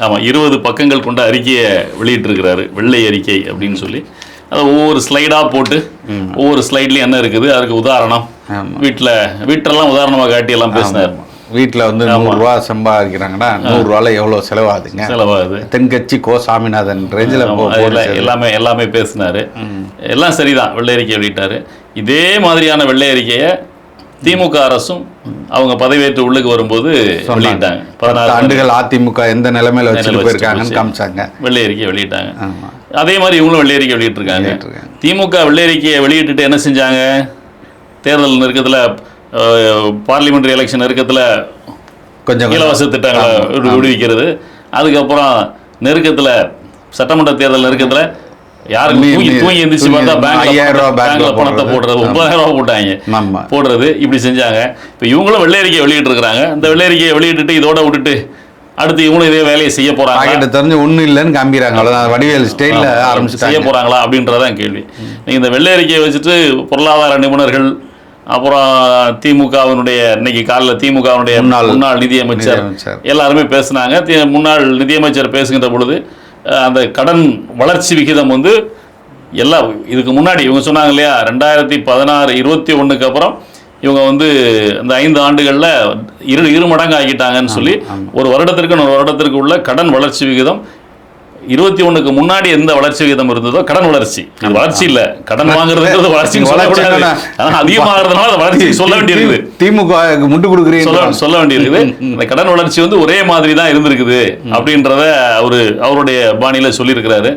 ஆமாம் 20 பக்கங்கள் கொண்ட அறிக்கையை வெளியிட்டிருக்கிறாரு, வெள்ளை அறிக்கை அப்படின்னு சொல்லி. அதை ஒவ்வொரு ஸ்லைடாக போட்டு ஒவ்வொரு ஸ்லைட்லையும் என்ன இருக்குது அதுக்கு உதாரணம், வீட்டிலலாம் உதாரணமாக காட்டி எல்லாம் பேசினார். வீட்டில் வந்து 100 ரூபா சம்பாதிக்கிறாங்கன்னா 100 ரூபால எவ்வளோ செலவாகுது, தென்கட்சி கோ சாமிநாதன் ரேஞ்சில் எல்லாமே பேசினாரு. எல்லாம் சரிதான், வெள்ளை அறிக்கை வெளியிட்டாரு. இதே மாதிரியான வெள்ளை அறிக்கையை திமுக அரசும் அவங்க பதவியேற்று உள்ளுக்கு வரும்போது வெளியிட்டாங்க. 16 ஆண்டுகள் அதிமுக எந்த நிலைமையில வச்சுட்டு போயிருக்காங்கன்னு காமிச்சாங்க, வெள்ளை அறிக்கை வெளியிட்டாங்க. அதே மாதிரி இவங்களும் வெள்ளை அறிக்கை வெளியிட்டிருக்காங்க. திமுக வெள்ளை அறிக்கையை வெளியிட்டுட்டு என்ன செஞ்சாங்க, தேர்தல் நெருக்கத்தில் பார்லிமெண்ட்ரி எலெக்ஷன் நெருக்கத்தில் கொஞ்சம் இலவச திட்டங்களை விடுவிக்கிறது, அதுக்கப்புறம் நெருக்கத்தில் சட்டமன்ற தேர்தல் நெருக்கத்தில் யாருக்கு தூங்கி எந்திரிச்சு பார்த்தா பேங்க்ல பணத்தை போடுறது, 9,000 ரூபா போட்டாங்க போடுறது, இப்படி செஞ்சாங்க. இப்போ இவங்களும் வெள்ளை அறிக்கையை வெளியிட்டு இருக்கிறாங்க. இந்த வெள்ளை அறிக்கையை வெளியிட்டு இதோட விட்டுட்டு அடுத்து இவங்களும் இதே வேலையை செய்ய போறாங்க, தெரிஞ்சு ஒன்றும் இல்லைன்னு காமிக்கிறாங்க. வடிவேல் ஸ்டைலில் ஆரம்பிச்சு செய்ய போறாங்களா அப்படின்றதான் கேள்வி. நீங்கள் இந்த வெள்ளை அறிக்கையை வச்சுட்டு பொருளாதார நிபுணர்கள், அப்புறம் திமுகவினுடைய இன்னைக்கு காலையில் திமுகவினுடைய முன்னாள் நிதியமைச்சர் எல்லாருமே பேசினாங்க. முன்னாள் நிதியமைச்சர் பேசுகின்ற பொழுது அந்த கடன் வளர்ச்சி விகிதம் வந்து எல்லாம் இதுக்கு முன்னாடி இவங்க சொன்னாங்க இல்லையா, 2016-21 அப்புறம் இவங்க வந்து இந்த 5 ஆண்டுகளில் இரு மடங்கு ஆகிட்டாங்கன்னு சொல்லி ஒரு வருடத்திற்கு உள்ள கடன் வளர்ச்சி விகிதம் 21க்கு முன்னாடி எந்த வளர்ச்சி விகிதம் இருந்ததோ, கடன் வளர்ச்சி இல்ல, கடன் வாங்குறதுக்கு வளர்ச்சி அதிகமாகிறதுனால வளர்ச்சி சொல்ல வேண்டியிருக்குது, திமுக முட்டு கொடுக்குறீங்க சொல்ல வேண்டியிருக்குது. இந்த கடன் வளர்ச்சி வந்து ஒரே மாதிரி தான் இருந்திருக்குது அப்படின்றத அவருடைய பாணியில சொல்லியிருக்கிறாரு.